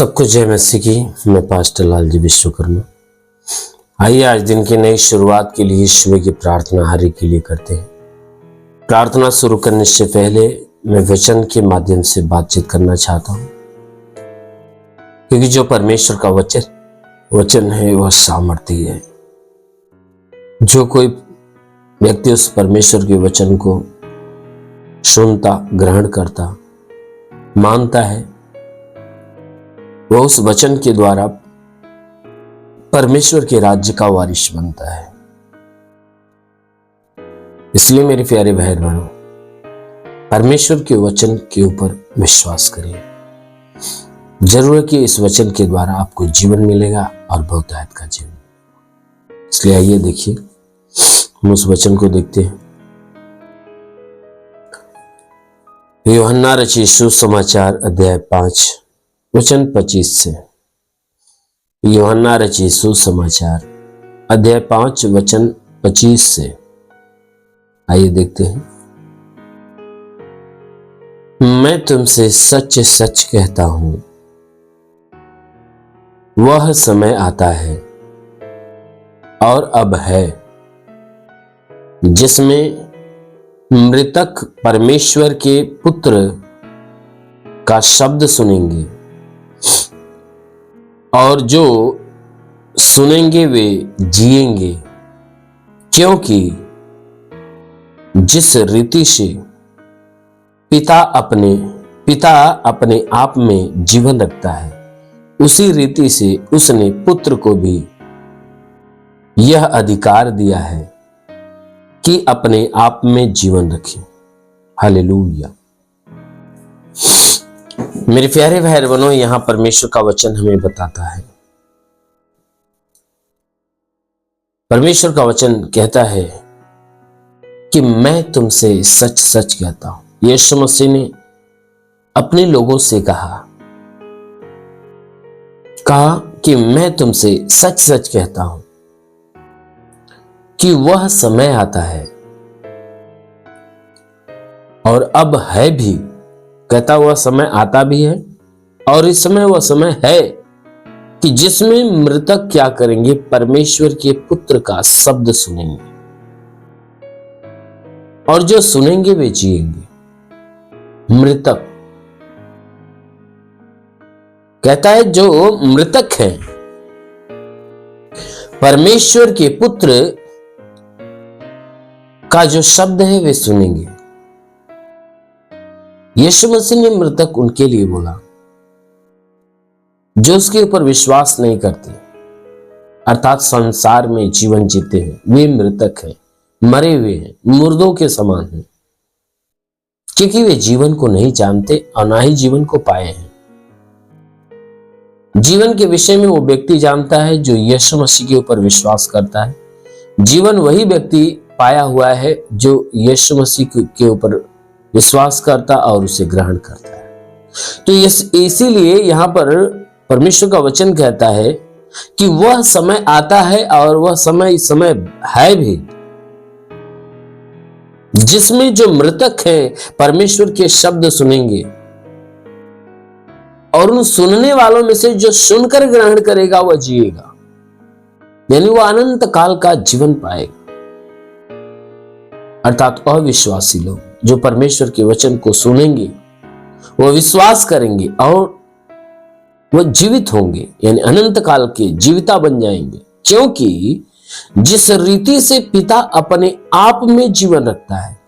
सबको जय मसीह की। मैं पास्टर लालजी विश्वकर्मा। आइए आज दिन की नई शुरुआत के लिए ईश्वर की प्रार्थना हर एक के लिए करते हैं। प्रार्थना शुरू करने से पहले मैं वचन के माध्यम से बातचीत करना चाहता हूं, क्योंकि जो परमेश्वर का वचन है वह सामर्थ्य है। जो कोई व्यक्ति उस परमेश्वर के वचन को सुनता, ग्रहण करता, मानता है, वह उस वचन के द्वारा परमेश्वर के राज्य का वारिस बनता है। इसलिए मेरे प्यारे भाई बहनों, परमेश्वर के वचन के ऊपर विश्वास करिए। जरूर है कि इस वचन के द्वारा आपको जीवन मिलेगा और बहुतायत का जीवन। इसलिए आइए देखिए, हम उस वचन को देखते हैं। यूहन्ना रचित सुसमाचार अध्याय 5 वचन 25 से। यूहन्ना रचित सुसमाचार अध्याय 5 वचन 25 से। आइए देखते हैं। मैं तुमसे सच सच कहता हूं, वह समय आता है और अब है, जिसमें मृतक परमेश्वर के पुत्र का शब्द सुनेंगे, और जो सुनेंगे वे जिएंगे, क्योंकि जिस रीति से पिता अपने आप में जीवन रखता है, उसी रीति से उसने पुत्र को भी यह अधिकार दिया है कि अपने आप में जीवन रखे। हालेलुया। मेरे प्यारे भाई बहनों, यहां परमेश्वर का वचन हमें बताता है। परमेश्वर का वचन कहता है कि मैं तुमसे सच सच कहता हूं। यीशु मसीह ने अपने लोगों से कहा कि मैं तुमसे सच सच कहता हूं कि वह समय आता है और अब है भी। कहता हुआ समय आता भी है और इस समय वह समय है कि जिसमें मृतक क्या करेंगे, परमेश्वर के पुत्र का शब्द सुनेंगे, और जो सुनेंगे वे जिएंगे। मृतक कहता है जो मृतक हैं, परमेश्वर के पुत्र का जो शब्द है वे सुनेंगे। यीशु मसीह ने मृतक उनके लिए बोला जो उसके ऊपर विश्वास नहीं करते, अर्थात संसार में जीवन जीते हैं, वे मृतक हैं, मरे हुए हैं, मुर्दों के समान हैं, क्योंकि वे जीवन को नहीं जानते और ना ही जीवन को पाए हैं। जीवन के विषय में वो व्यक्ति जानता है जो यीशु मसीह के ऊपर विश्वास करता है। जीवन वही व्यक्ति पाया हुआ है जो यीशु मसीह के ऊपर विश्वास करता और उसे ग्रहण करता है। तो इसीलिए यहां पर परमेश्वर का वचन कहता है कि वह समय आता है और वह समय इस समय है भी, जिसमें जो मृतक हैं परमेश्वर के शब्द सुनेंगे, और उन सुनने वालों में से जो सुनकर ग्रहण करेगा वह जिएगा, यानी वह अनंत काल का जीवन पाएगा। अर्थात अविश्वासी लोग जो परमेश्वर के वचन को सुनेंगे, वह विश्वास करेंगे और वह जीवित होंगे, यानी अनंत काल के जीविता बन जाएंगे, क्योंकि जिस रीति से पिता अपने आप में जीवन रखता है।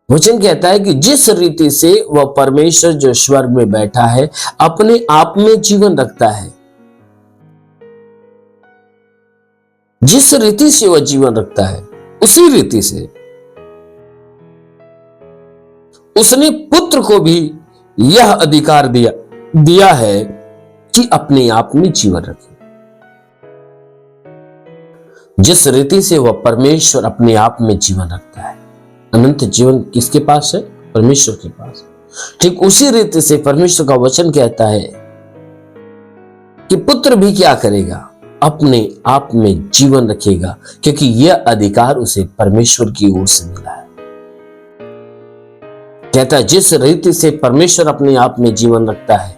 वचन कहता है कि जिस रीति से वह परमेश्वर जो स्वर्ग में बैठा है अपने आप में जीवन रखता है, जिस रीति से वह जीवन रखता है उसी रीति से उसने पुत्र को भी यह अधिकार दिया है कि अपने आप में जीवन रखे। जिस रीति से वह परमेश्वर अपने आप में जीवन रखता है, अनंत जीवन किसके पास है? परमेश्वर के पास। ठीक उसी रीति से परमेश्वर का वचन कहता है कि पुत्र भी क्या करेगा? अपने आप में जीवन रखेगा, क्योंकि यह अधिकार उसे परमेश्वर की ओर से मिला है। कहता है जिस रीति से परमेश्वर अपने आप में जीवन रखता है,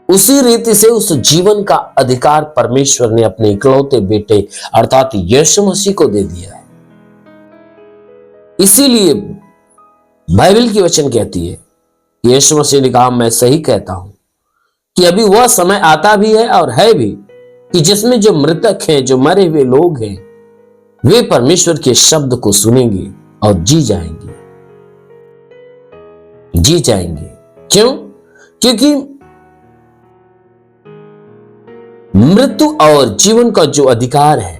उसी रीति से उस जीवन का अधिकार परमेश्वर ने अपने इकलौते बेटे अर्थात यीशु मसीह को दे दिया है। इसीलिए बाइबल की वचन कहती है, यीशु मसीह ने कहा, मैं सही कहता हूं कि अभी वह समय आता भी है और है भी कि जिसमें जो मृतक हैं, जो मरे हुए लोग हैं, वे परमेश्वर के शब्द को सुनेंगे और जी जाएंगे। जी जाएंगे। क्यों? क्योंकि मृत्यु और जीवन का जो अधिकार है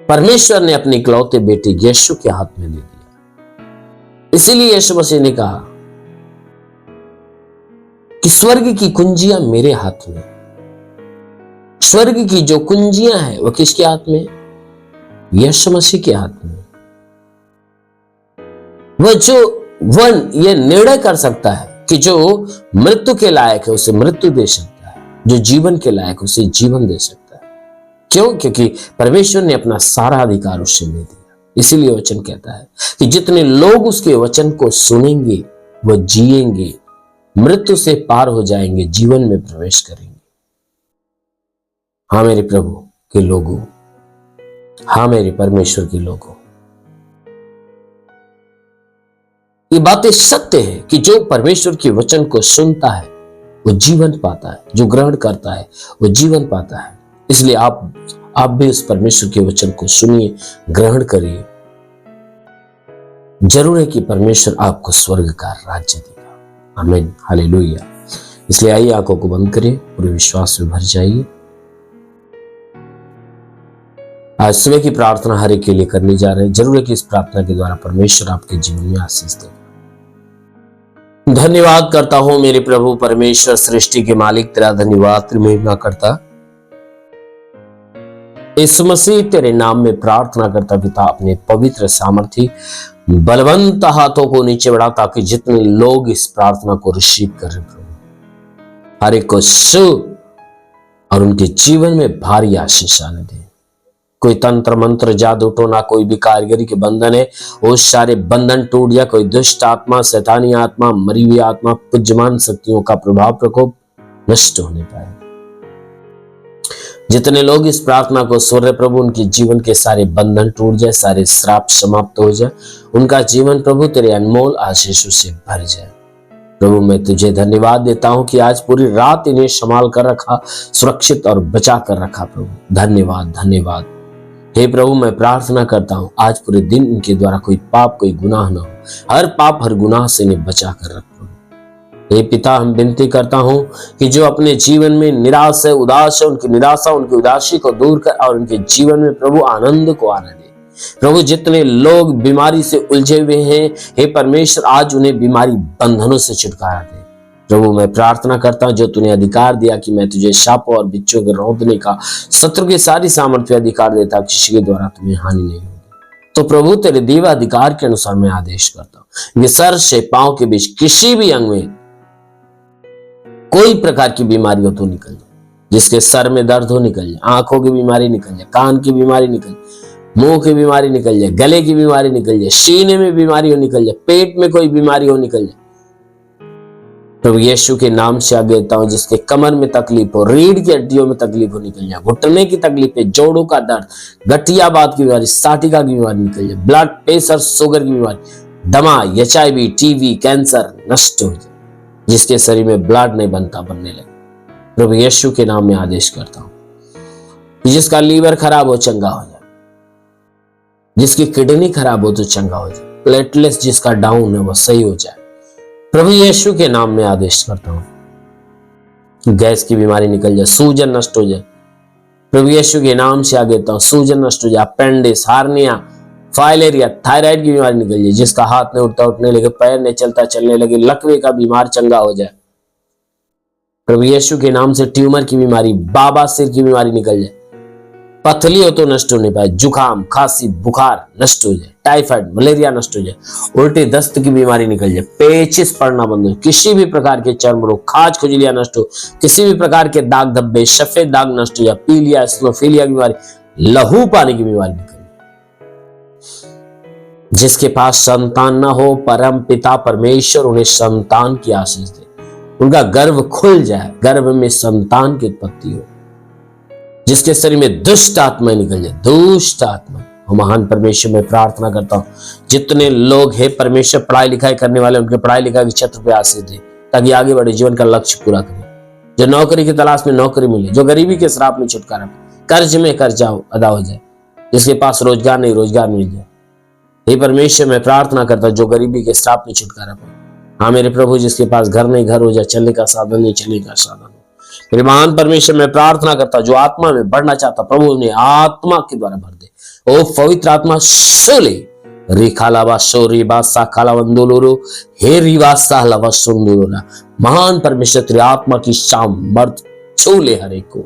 परमेश्वर ने अपने इकलौते बेटे यीशु के हाथ में दे दिया। इसीलिए यीशु मसीह ने कहा कि स्वर्ग की कुंजियां मेरे हाथ में। स्वर्ग की जो कुंजियां हैं वो किसके हाथ में? यीशु मसीह के हाथ में। वह यह निर्णय कर सकता है कि जो मृत्यु के लायक है उसे मृत्यु दे सकता है, जो जीवन के लायक उसे जीवन दे सकता है। क्यों? क्योंकि परमेश्वर ने अपना सारा अधिकार उससे ले दिया। इसीलिए वचन कहता है कि जितने लोग उसके वचन को सुनेंगे वो जिएंगे, मृत्यु से पार हो जाएंगे, जीवन में प्रवेश करेंगे। हाँ मेरे प्रभु के लोगों, हाँ मेरे परमेश्वर के लोगों, ये बातें सत्य है कि जो परमेश्वर के वचन को सुनता है वो जीवन पाता है, जो ग्रहण करता है वो जीवन पाता है। इसलिए आप भी उस परमेश्वर के वचन को सुनिए, ग्रहण करिए। जरूर है कि परमेश्वर आपको स्वर्ग का राज्य देगा। आमीन, हालेलुया। इसलिए आइए आंखों को बंद करिए, पूरे विश्वास में भर जाइए। आज सुबह की प्रार्थना हर एक के लिए करने जा रहे हैं। जरूर है कि इस प्रार्थना के द्वारा परमेश्वर आपके जीवन में आशीष देगा। धन्यवाद करता हूं मेरे प्रभु परमेश्वर, सृष्टि के मालिक, तेरा धन्यवाद, तेरी महिमा करता। यीशु मसीह तेरे नाम में प्रार्थना करता पिता, अपने पवित्र सामर्थी बलवंत हाथों को नीचे बढ़ा ताकि जितने लोग इस प्रार्थना को रिसीव करें प्रभु, हर एक को छू और उनके जीवन में भारी आशीष आने दे। कोई तंत्र मंत्र जादू टोना, कोई भी कारीगरी के बंधन है, वो सारे बंधन टूट जाए। कोई दुष्ट आत्मा, शैतानी आत्मा, मरी हुई आत्मा, पूज्यमान शक्तियों का प्रभाव प्रकोप नष्ट होने पाए। जितने लोग इस प्रार्थना को सुन रहे प्रभु, उनके जीवन के सारे बंधन टूट जाए, सारे श्राप समाप्त हो जाए, उनका जीवन प्रभु तेरे अनमोल आशीषों से भर जाए। प्रभु मैं तुझे धन्यवाद देता हूं कि आज पूरी रात इन्हें संभाल कर रखा, सुरक्षित और बचा कर रखा प्रभु। धन्यवाद, धन्यवाद। हे प्रभु मैं प्रार्थना करता हूं आज पूरे दिन इनके द्वारा कोई पाप, कोई गुनाह ना हो। हर पाप, हर गुनाह से इन्हें बचा कर रख प्रभु। हे पिता, हम विनती करता हूं कि जो अपने जीवन में निराश है, उदास है, उनकी निराशा, उनकी उदासी को दूर कर और उनके जीवन में प्रभु आनंद को आने दे। प्रभु जितने लोग बीमारी से उलझे हुए हैं, हे परमेश्वर आज उन्हें बीमारी बंधनों से छुटकारा दे। प्रभु मैं प्रार्थना करता हूं जो तूने अधिकार दिया कि मैं तुझे शापों और बिच्छों के रौंदने का, शत्रु की सारी सामर्थ्य अधिकार देता, किसी के द्वारा तुम्हें हानि नहीं होगी। तो प्रभु तेरे दिव्य अधिकार के अनुसार मैं आदेश करता हूं ये सर से पांव के बीच किसी भी अंग में कोई प्रकार की बीमारी हो तो निकल जाए। जिसके सर में दर्द हो निकल जाए, आंखों की बीमारी निकल जाए, कान की बीमारी निकल जाए, मुंह की बीमारी निकल जाए, गले की बीमारी निकल जाए, सीने में बीमारी हो निकल जाए, पेट में कोई बीमारी हो निकल जाए। प्रभु यीशु के नाम से आगे देता हूं जिसके कमर में तकलीफ हो, रीढ़ की हड्डियों में तकलीफ हो निकल जाए, घुटने की तकलीफ है, जोड़ों का दर्द, गठियाबाद की बीमारी, साटिका की बीमारी निकल जाए, ब्लड प्रेशर, शुगर की बीमारी, दमा, HIV, टीबी, कैंसर नष्ट हो जाए। जिसके शरीर में ब्लड नहीं बनने लगे, प्रभु यीशु के नाम में आदेश करता हूं। जिसका लीवर खराब हो चंगा हो जाए, जिसकी किडनी खराब हो तो चंगा हो जाए, प्लेटलेट्स जिसका डाउन है वो सही हो जाए। प्रभु यीशु के नाम में आदेश करता हूं गैस की बीमारी निकल जाए, सूजन नष्ट हो जाए। प्रभु यीशु के नाम से आगे देता हूं सूजन नष्ट हो जाए, अपेंडिक्स, हार्निया, फाइलेरिया, थायराइड की बीमारी निकल जाए। जिसका हाथ नहीं उठता उठने लगे, पैर नहीं चलता चलने लगे, लकवे का बीमार चंगा हो जाए। प्रभु यीशु के नाम से ट्यूमर की बीमारी, बाबा सिर की बीमारी निकल जाए, पथली हो तो नष्ट होने पाए, जुकाम, खांसी, बुखार नष्ट हो जाए, टाइफाइड, मलेरिया नष्ट हो जाए, उल्टी दस्त की बीमारी निकल जाए, पेचिस पड़ना बंद हो, किसी भी प्रकार के चर्म रोग, खाज खुजलियां नष्ट हो, किसी भी प्रकार के दाग धब्बे, सफेद दाग नष्ट हो जाए, पीलिया, स्लोफीलिया की बीमारी, लहू पाने की बीमारी निकल जाए। जिसके पास संतान न हो, परम पिता परमेश्वर उन्हें संतान की आशीष दे, उनका गर्भ खुल जाए, गर्भ में संतान की उत्पत्ति हो, जिसके शरीर में दुष्ट आत्मा निकल जाए, दुष्ट आत्मा। और महान परमेश्वर में प्रार्थना करता हूं जितने लोग हैं परमेश्वर पढ़ाई लिखाई करने वाले, उनके पढ़ाई लिखाई के क्षेत्र पे आशीष दे, ताकि आगे बढ़े, जीवन का लक्ष्य पूरा करें। जो नौकरी की तलाश में नौकरी मिले, जो गरीबी के श्राप में छुटकारा पाए, कर्ज में कर्जा अदा हो जाए, जिसके पास रोजगार नहीं रोजगार मिल जाए। हे परमेश्वर मैं प्रार्थना करता हूं जो गरीबी के श्राप में छुटकारा पाए। हाँ मेरे प्रभु, जिसके पास घर नहीं घर हो जाए, चलने का साधन नहीं चलने का साधन हो। मेरे महान परमेश्वर मैं प्रार्थना करता जो आत्मा में बढ़ना चाहता, प्रभु उन्हें आत्मा के द्वारा भर दे। ओ पवित्र आत्मा सोले रिखालावा सोरीबा साखालावंदुलुरु हे रिवासालावा सुंदुरुरा। महान परमेश्वर तेरी आत्मा की सामर्थ छूले हर एक को।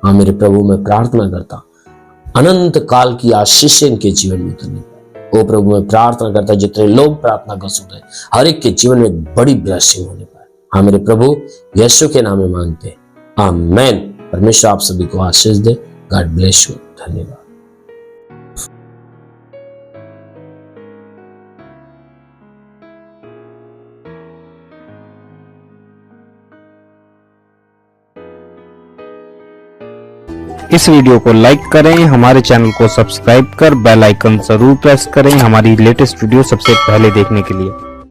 हाँ मेरे प्रभु मैं प्रार्थना करता अनंत काल की आशीष इनके जीवन में उतरने पाए। ओ प्रभु मैं प्रार्थना करता जितने लोग प्रार्थना कर सुनते हर एक के जीवन में बड़ी ब्लेसिंग होने पाए। हाँ मेरे प्रभु यीशु के नाम में मांगते हैं, आमेन। परमेश्वर आप सभी को आशीष दे। God bless you. धन्यवाद। इस वीडियो को लाइक करें, हमारे चैनल को सब्सक्राइब कर बेल आइकन जरूर प्रेस करें हमारी लेटेस्ट वीडियो सबसे पहले देखने के लिए।